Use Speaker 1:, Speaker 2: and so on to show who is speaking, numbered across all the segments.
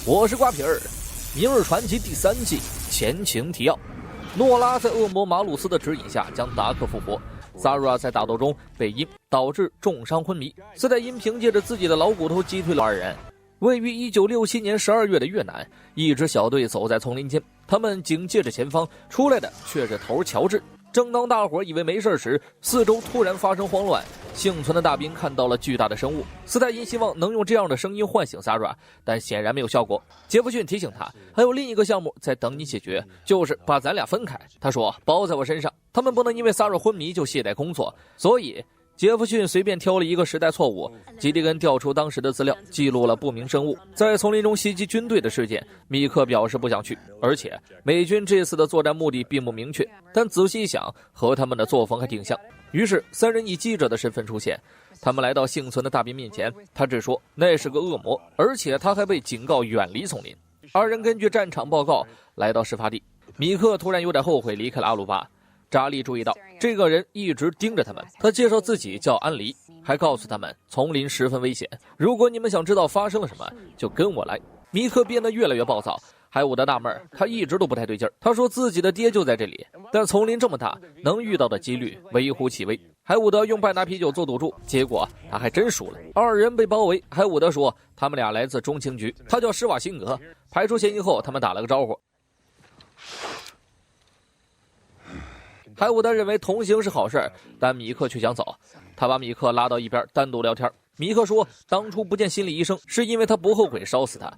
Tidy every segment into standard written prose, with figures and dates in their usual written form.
Speaker 1: 我是瓜皮儿。明日传奇第3季前情提要：诺拉在恶魔马鲁斯的指引下将达克复活。萨拉在打斗中被阴导致重伤昏迷，斯泰因凭借着自己的老骨头击退了2人。位于1967年12月的越南，一支小队走在丛林间，他们警戒着前方，出来的却是头乔治。正当大伙以为没事时，四周突然发生慌乱。幸存的大兵看到了巨大的生物，斯泰因希望能用这样的声音唤醒萨拉，但显然没有效果。杰弗逊提醒他，还有另一个项目在等你解决，就是把咱俩分开。他说包在我身上，他们不能因为萨拉昏迷就懈怠工作，所以杰弗逊随便挑了一个时代错误。基迪根调出当时的资料，记录了不明生物在丛林中袭击军队的事件。米克表示不想去，而且美军这次的作战目的并不明确，但仔细一想，和他们的作风还挺像。于是3人以记者的身份出现，他们来到幸存的大兵面前，他只说那是个恶魔，而且他还被警告远离丛林。2人根据战场报告来到事发地。米克突然有点后悔离开了阿鲁巴。扎利注意到这个人一直盯着他们，他介绍自己叫安黎，还告诉他们丛林十分危险，如果你们想知道发生了什么，就跟我来。米克变得越来越暴躁，海伍德纳闷，他一直都不太对劲儿。他说自己的爹就在这里，但丛林这么大，能遇到的几率微乎其微。海伍德用半打啤酒做赌注，结果他还真输了。2人被包围，海伍德说他们俩来自中情局，他叫施瓦辛格。排除嫌疑后，他们打了个招呼。海伍德认为同行是好事，但米克却想走。他把米克拉到一边单独聊天。米克说当初不见心理医生是因为他不后悔烧死他。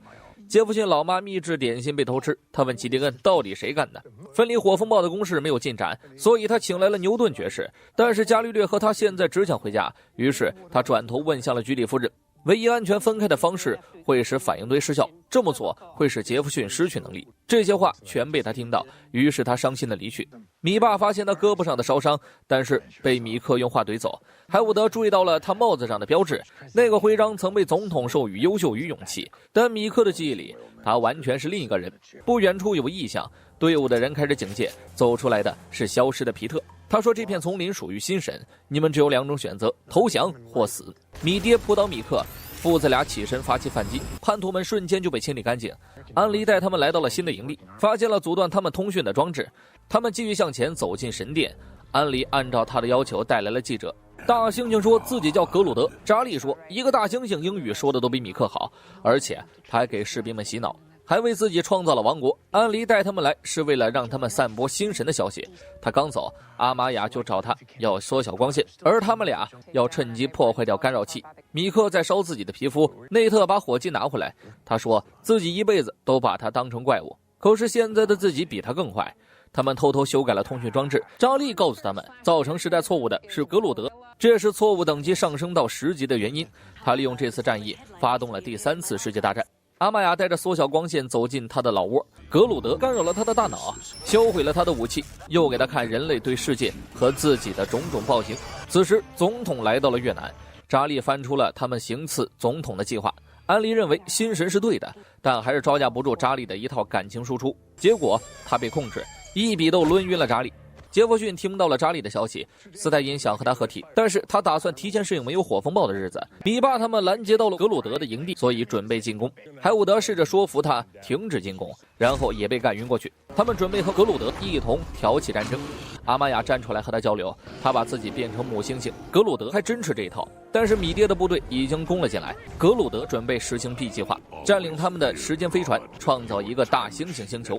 Speaker 1: 杰弗逊老妈秘制点心被偷吃，他问基迪根到底谁干的。分离火风暴的攻势没有进展，所以他请来了牛顿爵士，但是伽利略和他现在只想回家。于是他转头问向了居里夫人，唯一安全分开的方式会使反应堆失效，这么做会使杰弗逊失去能力。这些话全被他听到，于是他伤心的离去。米爸发现他胳膊上的烧伤，但是被米克用话怼走。海伍德注意到了他帽子上的标志，那个徽章曾被总统授予优秀与勇气，但米克的记忆里他完全是另一个人。不远处有异象，队伍的人开始警戒，走出来的是消失的皮特。他说这片丛林属于新神，你们只有2种选择，投降或死。米爹扑倒米克，父子俩起身发起反击，叛徒们瞬间就被清理干净。安黎带他们来到了新的营地，发现了阻断他们通讯的装置。他们继续向前走进神殿，安黎按照他的要求带来了记者。大猩猩说自己叫格鲁德，扎利说一个大猩猩英语说的都比米克好，而且他还给士兵们洗脑，还为自己创造了王国。安黎带他们来是为了让他们散播新神的消息。他刚走，阿玛雅就找他要缩小光线，而他们俩要趁机破坏掉干扰器。米克在烧自己的皮肤，内特把火机拿回来，他说自己一辈子都把他当成怪物，可是现在的自己比他更坏。他们偷偷修改了通讯装置，扎利告诉他们造成时代错误的是格鲁德，这是错误等级上升到10级的原因。他利用这次战役发动了第3次世界大战。阿玛雅带着缩小光线走进他的老窝，格鲁德干扰了他的大脑，销毁了他的武器，又给他看人类对世界和自己的种种暴行。此时总统来到了越南，扎利翻出了他们行刺总统的计划。安黎认为新神是对的，但还是招架不住扎利的一套感情输出，结果他被控制，一笔都抡晕了扎利。杰弗逊听到了扎利的消息，斯泰因想和他合体，但是他打算提前适应没有火风暴的日子。米爸他们拦截到了格鲁德的营地，所以准备进攻。海伍德试着说服他停止进攻，然后也被干晕过去。他们准备和格鲁德一同挑起战争。阿玛雅站出来和他交流，他把自己变成母猩猩。格鲁德还真吃这一套，但是米爹的部队已经攻了进来。格鲁德准备实行 B 计划，占领他们的时间飞船，创造一个大猩猩星球。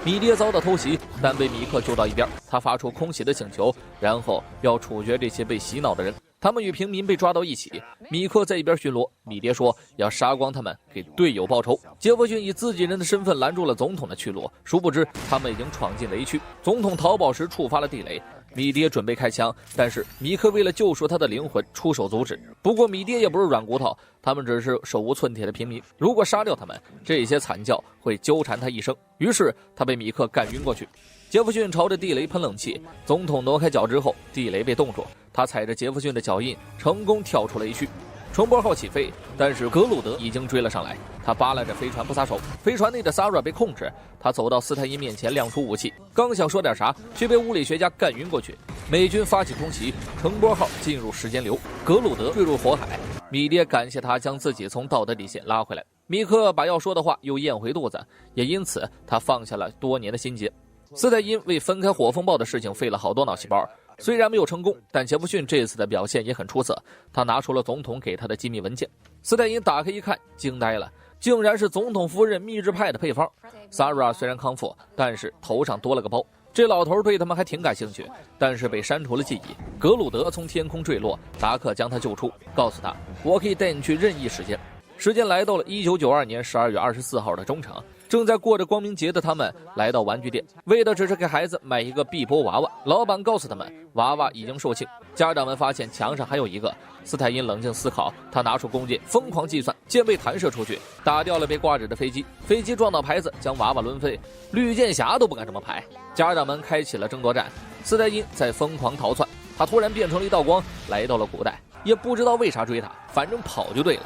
Speaker 1: 米爹遭到偷袭，但被米克救到一边，他发出空袭的请求，然后要处决这些被洗脑的人。他们与平民被抓到一起，米克在一边巡逻，米爹说要杀光他们，给队友报仇。杰弗逊以自己人的身份拦住了总统的去路，殊不知他们已经闯进雷区。总统逃跑时触发了地雷，米爹准备开枪，但是米克为了救赎他的灵魂出手阻止。不过米爹也不是软骨头，他们只是手无寸铁的平民，如果杀掉他们，这些惨叫会纠缠他一生。于是他被米克干晕过去。杰弗逊朝着地雷喷冷气，总统挪开脚之后，地雷被冻住，他踩着杰弗逊的脚印成功跳出雷区。重波号起飞，但是格鲁德已经追了上来，他扒拉着飞船不撒手。飞船内的萨拉被控制，他走到斯泰因面前亮出武器，刚想说点啥，却被物理学家干晕过去。美军发起空袭，重波号进入时间流，格鲁德坠入火海。米爹感谢他将自己从道德底线拉回来。米克把要说的话又咽回肚子，也因此他放下了多年的心结。斯泰因为分开火风暴的事情费了好多脑细胞，虽然没有成功，但杰弗逊这次的表现也很出色。他拿出了总统给他的机密文件，斯泰因打开一看，惊呆了，竟然是总统夫人秘制派的配方。Sarah 虽然康复，但是头上多了个包。这老头对他们还挺感兴趣，但是被删除了记忆。格鲁德从天空坠落，达克将他救出，告诉他：“我可以带你去任意时间。”时间来到了1992年12月24号的中城，正在过着光明节的他们来到玩具店，为的只是给孩子买一个碧波娃娃。老板告诉他们，娃娃已经售罄。家长们发现墙上还有一个。斯泰因冷静思考，他拿出弓箭疯狂计算，箭被弹射出去，打掉了被挂着的飞机，飞机撞到牌子，将娃娃抡飞。绿箭侠都不敢这么排。家长们开启了争夺战，斯泰因在疯狂逃窜，他突然变成了一道光，来到了古代，也不知道为啥追他，反正跑就对了。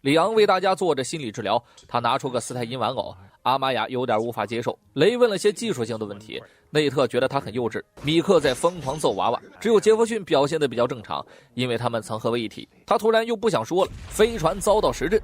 Speaker 1: 里昂为大家做着心理治疗，他拿出个斯泰因玩偶。阿玛雅有点无法接受，雷问了些技术性的问题，内特觉得他很幼稚。米克在疯狂揍娃娃，只有杰弗逊表现得比较正常，因为他们曾合为一体。他突然又不想说了，飞船遭到实震。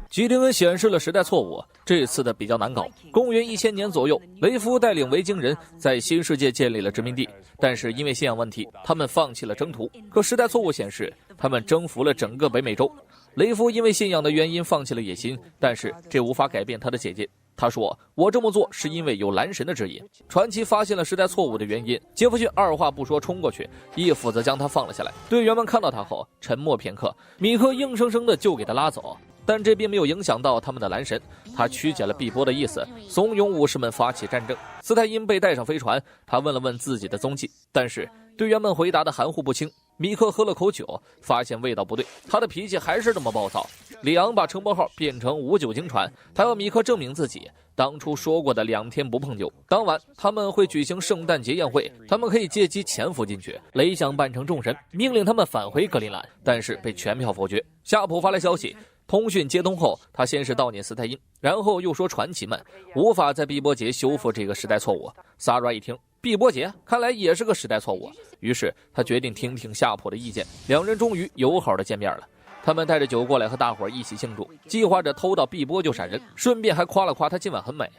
Speaker 1: 吉丁恩显示了时代错误，这次的比较难搞。公元1000年左右，雷夫带领维京人在新世界建立了殖民地，但是因为信仰问题，他们放弃了征途。可时代错误显示，他们征服了整个北美洲。雷夫因为信仰的原因放弃了野心，但是这无法改变他的姐姐。他说：“我这么做是因为有蓝神的指引。”传奇发现了时代错误的原因，杰弗逊二话不说冲过去，一斧子将他放了下来。队员们看到他后沉默片刻，米克硬生生的就给他拉走，但这并没有影响到他们的蓝神。他曲解了碧波的意思，怂恿武士们发起战争。斯泰因被带上飞船，他问了问自己的踪迹，但是队员们回答的含糊不清。米克喝了口酒，发现味道不对，他的脾气还是这么暴躁。里昂把城堡号变成无酒精船，他要米克证明自己当初说过的2天不碰酒。当晚他们会举行圣诞节宴会，他们可以借机潜伏进去。雷想扮成众神，命令他们返回格陵兰，但是被全票否决。夏普发来消息，通讯接通后，他先是悼念斯泰因，然后又说传奇们无法在碧波节修复这个时代错误。萨拉一听，碧波节看来也是个时代错误，于是他决定听听夏普的意见。两人终于友好的见面了。他们带着酒过来和大伙一起庆祝，计划着偷到碧波就闪人，顺便还夸了夸他今晚很美。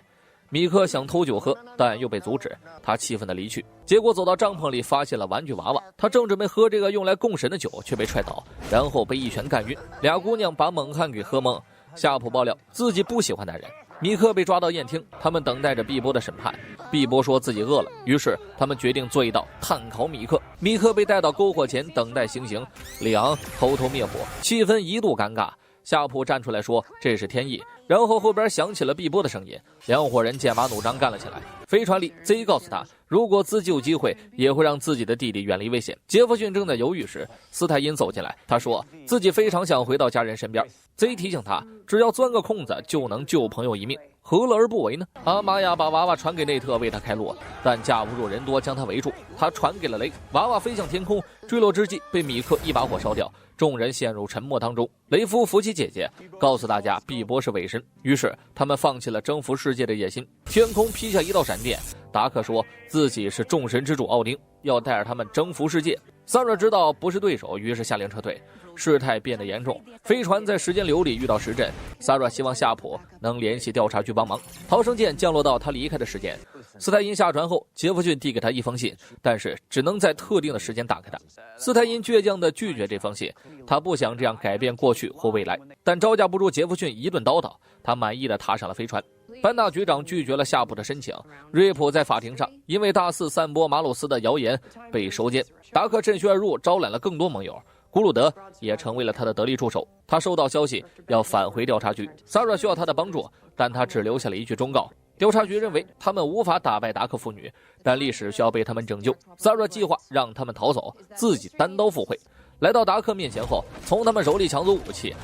Speaker 1: 米克想偷酒喝，但又被阻止，他气愤地离去。结果走到帐篷里，发现了玩具娃娃，他正准备喝这个用来供神的酒，却被踹倒，然后被一拳干晕。俩姑娘把猛汉给喝懵。夏普爆料自己不喜欢男人。米克被抓到宴厅，他们等待着碧波的审判。碧波说自己饿了，于是他们决定做一道炭烤米克。米克被带到篝火前等待行刑，里昂偷偷灭火，气氛一度尴尬。夏普站出来说这是天意，然后后边响起了碧波的声音，两伙人剑拔弩张干了起来。飞船里 Z 告诉他，如果自己有机会也会让自己的弟弟远离危险。杰弗逊正在犹豫时，斯泰因走进来，他说自己非常想回到家人身边。 Z 提醒他，只要钻个空子就能救朋友一命，何乐而不为呢？阿玛雅把娃娃传给内特为他开路，但架不住人多将他围住，他传给了雷，娃娃飞向天空，坠落之际被米克一把火烧掉，众人陷入沉默当中。雷夫扶起姐姐，告诉大家碧波是伪神，于是他们放弃了征服世界的野心。天空劈下一道闪电，达克说自己是众神之主奥丁，要带着他们征服世界。萨热知道不是对手，于是下令撤退。事态变得严重，飞船在时间流里遇到时震。萨热希望夏普能联系调查局帮忙。逃生舰降落到他离开的时间。斯泰因下船后，杰弗逊递给他一封信，但是只能在特定的时间打开它。斯泰因倔强地拒绝这封信，他不想这样改变过去或未来，但招架不住杰弗逊一顿叨叨，他满意地踏上了飞船。班纳局长拒绝了夏普的申请。瑞普在法庭上因为大肆散播马鲁斯的谣言被收监。达克趁虚而入，招揽了更多盟友。古鲁德也成为了他的得力助手。他收到消息要返回调查局，萨热需要他的帮助，但他只留下了一句忠告。调查局认为他们无法打败达克妇女，但历史需要被他们拯救。萨热计划让他们逃走，自己单刀赴会。来到达克面前后，从他们手里抢走武器。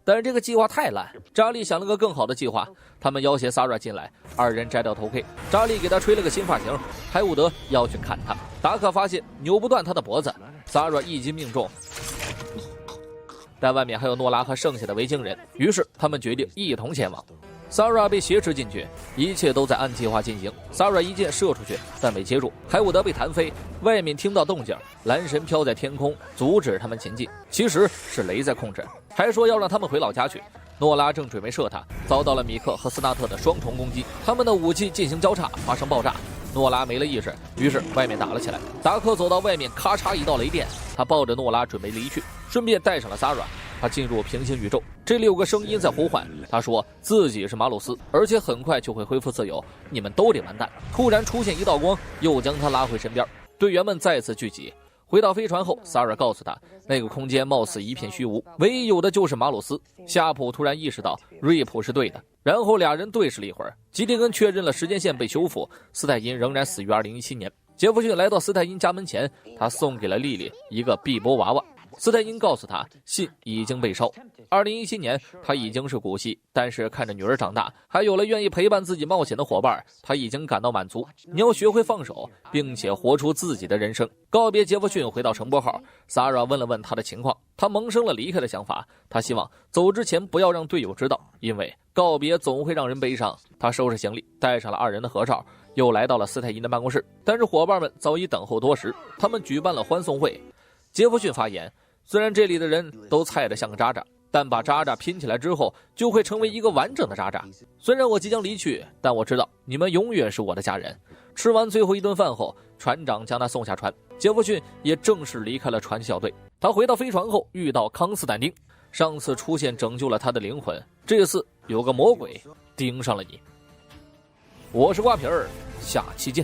Speaker 1: 但是这个计划太烂，扎利想了个更好的计划。他们要挟萨热进来，二人摘掉头盔，扎利给他吹了个新发型。海伍德要去砍他，达克发现扭不断他的脖子，萨热一击命中。但外面还有诺拉和剩下的维京人，于是他们决定一同前往。Sarah 被挟持进去，一切都在按计划进行。Sarah 一箭射出去，但被接住。海伍德被弹飞，外面听到动静，蓝神飘在天空，阻止他们前进。其实是雷在控制，还说要让他们回老家去。诺拉正准备射他，遭到了米克和斯纳特的双重攻击，他们的武器进行交叉，发生爆炸。诺拉没了意识，于是外面打了起来。达克走到外面，咔嚓一道雷电，他抱着诺拉准备离去，顺便带上了 Sarah。他进入平行宇宙，这里有个声音在呼唤，他说自己是马鲁斯，而且很快就会恢复自由，你们都得完蛋。突然出现一道光，又将他拉回身边。队员们再次聚集。回到飞船后 ，Sarah 告诉他，那个空间貌似一片虚无，唯一有的就是马鲁斯。夏普突然意识到瑞普是对的，然后俩人对视了一会儿。吉蒂根确认了时间线被修复，斯泰因仍然死于2017年。杰弗逊来到斯泰因家门前，他送给了莉莉一个碧波娃娃。斯泰因告诉他，信已经被烧。2017年，他已经是古稀，但是看着女儿长大，还有了愿意陪伴自己冒险的伙伴，他已经感到满足。你要学会放手，并且活出自己的人生。告别杰弗逊，回到乘波号 ，Sarah 问了问他的情况，他萌生了离开的想法。他希望走之前不要让队友知道，因为告别总会让人悲伤。他收拾行李，带上了2人的合照，又来到了斯泰因的办公室。但是伙伴们早已等候多时，他们举办了欢送会。杰弗逊发言。虽然这里的人都菜得像个渣渣，但把渣渣拼起来之后，就会成为一个完整的渣渣。虽然我即将离去，但我知道你们永远是我的家人。吃完最后一顿饭后，船长将他送下船，杰弗逊也正式离开了传奇小队。他回到飞船后，遇到康斯坦丁。上次出现拯救了他的灵魂，这次有个魔鬼盯上了你。我是瓜皮儿，下期见。